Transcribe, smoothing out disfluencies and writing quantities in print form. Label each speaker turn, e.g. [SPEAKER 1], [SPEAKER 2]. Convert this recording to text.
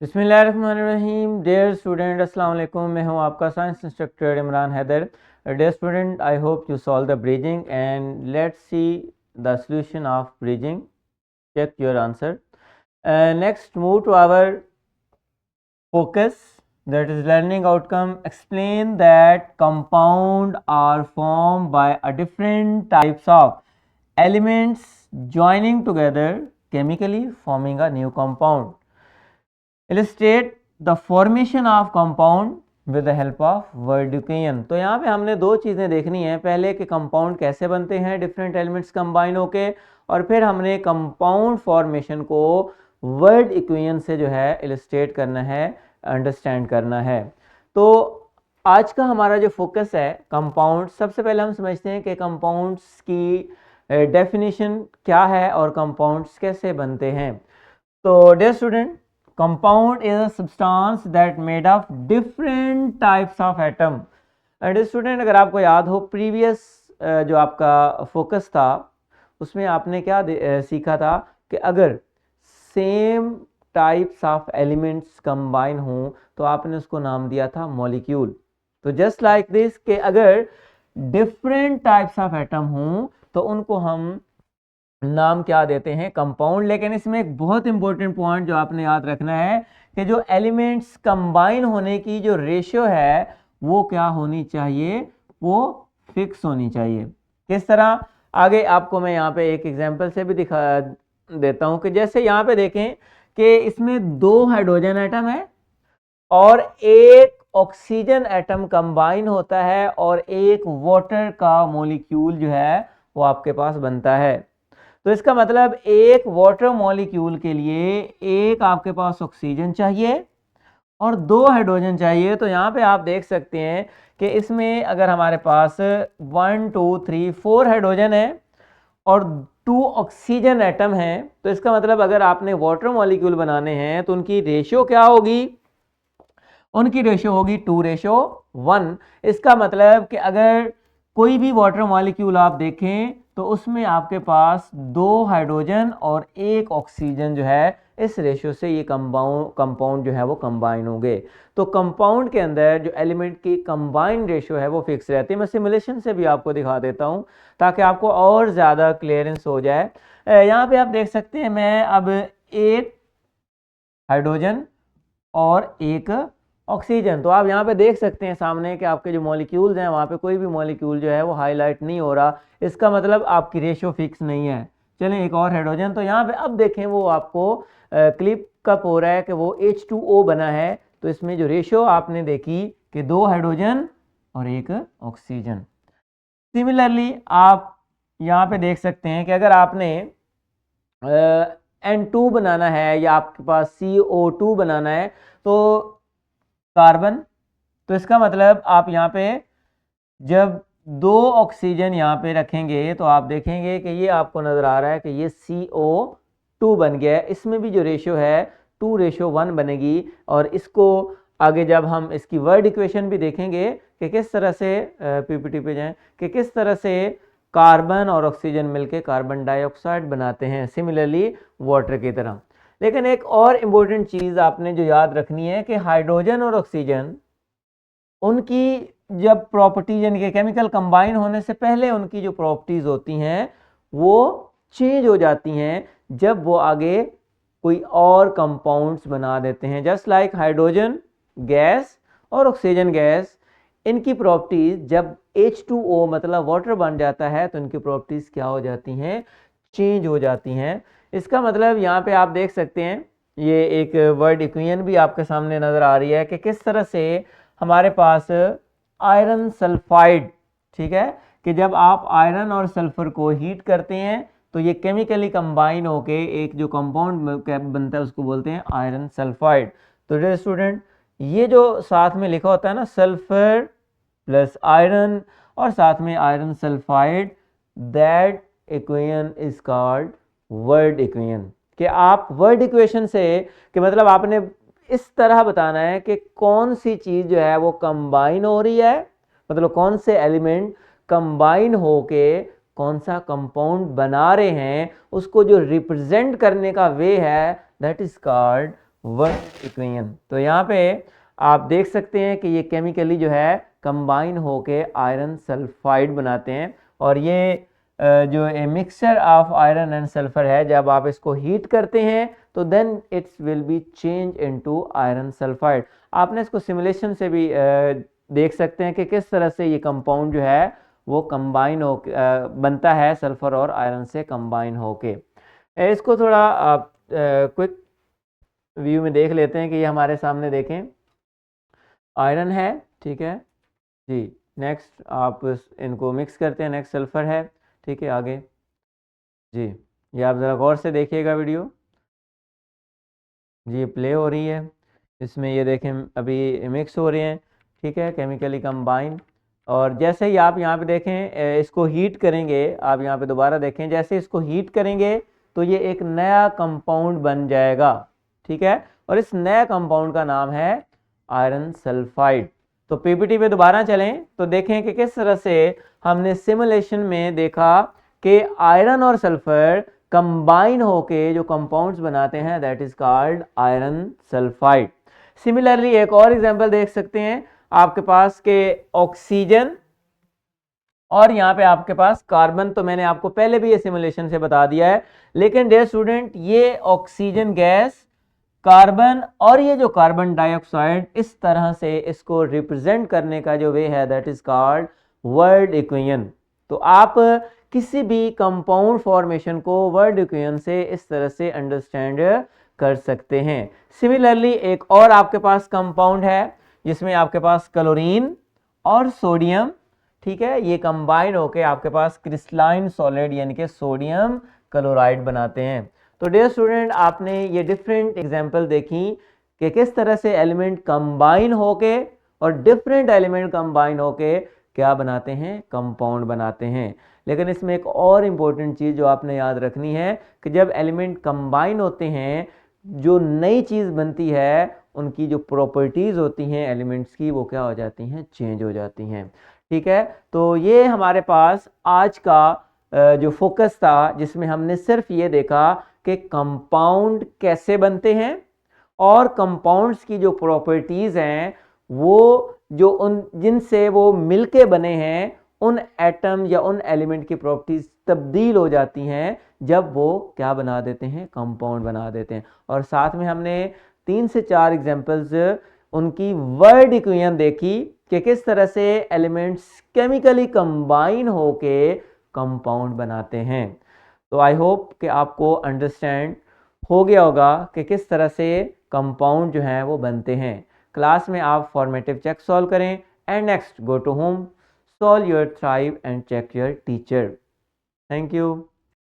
[SPEAKER 1] बिस्मिल्लाहिर्रहमानिर्रहीम। Dear student, अस्सलाम वालेकुम। मैं हूं आपका science instructor Imran Haider. Dear student, I hope you solve the bridging and let's see the solution of bridging. Check your answer. Next move to our focus, that is learning outcome. Explain that compound are formed by a different types of elements joining together chemically forming a new compound. Illustrate the formation of compound with the help of word equation। तो यहाँ पे हमने दो चीज़ें देखनी है, पहले कि कंपाउंड कैसे बनते हैं डिफरेंट एलिमेंट्स कंबाइन होके, और फिर हमने कंपाउंड फॉर्मेशन को वर्ड इक्वेशन से जो है इलस्ट्रेट करना है, अंडरस्टैंड करना है। तो आज का हमारा जो फोकस है कंपाउंड, सबसे पहले हम समझते हैं कि कंपाउंड्स की डेफिनेशन क्या है और कंपाउंड्स कैसे बनते हैं। तो dear student, compound is a substance that made of different types of atom। And student, अगर आपको याद हो प्रीवियस जो आपका फोकस था उसमें आपने क्या सीखा था कि अगर same types of elements combine हों तो आपने उसको नाम दिया था मॉलिक्यूल। तो जस्ट लाइक दिस कि अगर डिफरेंट टाइप्स ऑफ एटम हों तो उनको हम नाम क्या देते हैं, कंपाउंड। लेकिन इसमें एक बहुत इंपॉर्टेंट पॉइंट जो आपने याद रखना है कि जो एलिमेंट्स कंबाइन होने की जो रेशियो है वो क्या होनी चाहिए, वो फिक्स होनी चाहिए। किस तरह, आगे आपको मैं यहाँ पे एक एग्जांपल से भी दिखा देता हूँ कि जैसे यहाँ पे देखें कि इसमें दो हाइड्रोजन एटम है और एक ऑक्सीजन एटम कंबाइन होता है और एक वाटर का मॉलिक्यूल जो है वो आपके पास बनता है। तो इसका मतलब एक वाटर मॉलिक्यूल के लिए एक आपके पास ऑक्सीजन चाहिए और दो हाइड्रोजन चाहिए। तो यहाँ पे आप देख सकते हैं कि इसमें अगर हमारे पास 1 2 3 4 हाइड्रोजन है और 2 ऑक्सीजन एटम है, तो इसका मतलब अगर आपने वाटर मॉलिक्यूल बनाने हैं तो उनकी रेशियो क्या होगी, उनकी रेशियो होगी 2:1। इसका मतलब कि अगर कोई भी वाटर मॉलिक्यूल आप देखें तो उसमें आपके पास 2 हाइड्रोजन और 1 ऑक्सीजन जो है, इस रेशियो से ये कंपाउंड जो है वो कंबाइन होंगे। तो कंपाउंड के अंदर जो एलिमेंट की कंबाइन रेशियो है वो फिक्स रहती है। मैं सिमुलेशन से भी आपको दिखा देता हूँ ताकि आपको और ज़्यादा क्लियरेंस हो जाए। यहाँ पे आप देख सकते हैं मैं अब 1 हाइड्रोजन और 1 ऑक्सीजन, तो आप यहाँ पे देख सकते हैं सामने कि आपके जो मॉलिक्यूल्स हैं वहाँ पे कोई भी मॉलिक्यूल जो है वो हाईलाइट नहीं हो रहा, इसका मतलब आपकी रेशियो फिक्स नहीं है। चलें एक और हाइड्रोजन, तो यहाँ पे अब देखें वो आपको क्लिप कप हो रहा है कि वो H2O बना है। तो इसमें जो रेशियो आपने देखी कि 2 हाइड्रोजन और 1 ऑक्सीजन। सिमिलरली आप यहाँ पे देख सकते हैं कि अगर आपने N2 बनाना है या आपके पास CO2 बनाना है तो कार्बन, तो इसका मतलब आप यहाँ पे जब 2 ऑक्सीजन यहाँ पे रखेंगे तो आप देखेंगे कि ये आपको नज़र आ रहा है कि ये CO2 बन गया है। इसमें भी जो रेशियो है 2:1 बनेगी। और इसको आगे जब हम इसकी वर्ड इक्वेशन भी देखेंगे कि किस तरह से, पीपीटी पे जाएं, कि किस तरह से कार्बन और ऑक्सीजन मिलके कार्बन डाइऑक्साइड बनाते हैं, सिमिलरली वाटर की तरह। लेकिन एक और इम्पोर्टेंट चीज़ आपने जो याद रखनी है कि हाइड्रोजन और ऑक्सीजन, उनकी जब प्रॉपर्टीज यानी कि केमिकल कंबाइन होने से पहले उनकी जो प्रॉपर्टीज होती हैं वो चेंज हो जाती हैं जब वो आगे कोई और कंपाउंड्स बना देते हैं। जस्ट लाइक हाइड्रोजन गैस और ऑक्सीजन गैस, इनकी प्रॉपर्टीज जब H2O मतलब वाटर बन जाता है तो इनकी प्रॉपर्टीज क्या हो जाती हैं, चेंज हो जाती हैं। इसका मतलब यहाँ पे आप देख सकते हैं ये एक वर्ड इक्वेशन भी आपके सामने नज़र आ रही है कि किस तरह से हमारे पास आयरन सल्फाइड, ठीक है, कि जब आप आयरन और सल्फर को हीट करते हैं तो ये केमिकली कंबाइन होके एक जो कंपाउंड बनता है उसको बोलते हैं आयरन सल्फाइड। तो डियर स्टूडेंट, ये जो साथ में लिखा होता है ना सल्फर प्लस आयरन और साथ में iron sulphide, that equation is called word equation. कि आप वर्ड इक्वेशन से, कि मतलब आपने इस तरह बताना है कि कौन सी चीज़ जो है वो कंबाइन हो रही है, मतलब कौन से एलिमेंट कंबाइन होके कौन सा कंपाउंड बना रहे हैं, उसको जो रिप्रेजेंट करने का वे है that is called word equation. तो यहाँ पे आप देख सकते हैं कि ये केमिकली जो है कंबाइन होके आयरन सल्फाइड बनाते हैं, और ये जो a mixture of iron and sulphur है, जब आप इसको हीट करते हैं तो then it's will be change into iron sulphide. आपने इसको सिमुलेशन से भी देख सकते हैं कि किस तरह से ये कंपाउंड जो है वो कंबाइन हो बनता है सल्फर और आयरन से कंबाइन होके। इसको थोड़ा आप क्विक व्यू में देख लेते हैं कि ये हमारे सामने देखें आयरन है, ठीक है जी। नेक्स्ट आप इनको मिक्स करते हैं, नेक्स्ट सल्फर है, ठीक है। आगे जी, ये आप ज़रा गौर से देखिएगा वीडियो जी, प्ले हो रही है। इसमें ये देखें अभी मिक्स हो रहे हैं, ठीक है, केमिकली कंबाइन। और जैसे ही आप यहाँ पे देखें इसको हीट करेंगे, आप यहाँ पे दोबारा देखें, जैसे इसको हीट करेंगे तो ये एक नया कंपाउंड बन जाएगा, ठीक है। और इस नया कंपाउंड का नाम है आयरन सल्फाइड। तो पीपीटी पे दोबारा चलें तो देखें कि किस तरह से हमने सिमुलेशन में देखा कि आयरन और सल्फर कंबाइन होके जो कंपाउंड्स बनाते हैं that is called iron sulphide. Similarly एक और एग्जांपल देख सकते हैं आपके पास के ऑक्सीजन और यहाँ पे आपके पास कार्बन। तो मैंने आपको पहले भी ये सिमुलेशन से बता दिया है, लेकिन डियर स्टूडेंट ये ऑक्सीजन गैस, कार्बन और ये जो कार्बन डाइऑक्साइड, इस तरह से इसको रिप्रेजेंट करने का जो वे है that is called word equation. तो आप किसी भी कंपाउंड फॉर्मेशन को वर्ड इक्वेशन से इस तरह से अंडरस्टैंड कर सकते हैं। सिमिलरली एक और आपके पास कंपाउंड है जिसमें आपके पास क्लोरीन और सोडियम, ठीक है, ये कंबाइन होके आपके पास क्रिस्टलाइन सॉलिड यानी कि सोडियम क्लोराइड बनाते हैं। तो डियर स्टूडेंट आपने ये डिफरेंट एग्जांपल देखी कि किस तरह से एलिमेंट कंबाइन होके और डिफरेंट एलिमेंट कंबाइन होके क्या बनाते हैं, कंपाउंड बनाते हैं। लेकिन इसमें एक और इम्पोर्टेंट चीज़ जो आपने याद रखनी है कि जब एलिमेंट कंबाइन होते हैं जो नई चीज़ बनती है उनकी जो प्रॉपर्टीज़ होती हैं एलिमेंट्स की वो क्या हो जाती हैं, चेंज हो जाती हैं, ठीक है। तो ये हमारे पास आज का जो फोकस था जिसमें हमने सिर्फ ये देखा कि कंपाउंड कैसे बनते हैं और कंपाउंड्स की जो प्रॉपर्टीज़ हैं वो जो उन जिनसे वो मिलके बने हैं उन एटम या उन एलिमेंट की प्रॉपर्टीज तब्दील हो जाती हैं जब वो क्या बना देते हैं, कंपाउंड बना देते हैं। और साथ में हमने 3 से 4 एग्जांपल्स उनकी वर्ड इक्वेशन देखी कि किस तरह से एलिमेंट्स केमिकली कंबाइन होके कंपाउंड बनाते हैं। तो आई होप कि आपको अंडरस्टैंड हो गया होगा कि किस तरह से कंपाउंड जो हैं वो बनते हैं। क्लास में आप फॉर्मेटिव चेक सॉल्व करें and next go to home, solve your thrive and check your teacher. Thank you.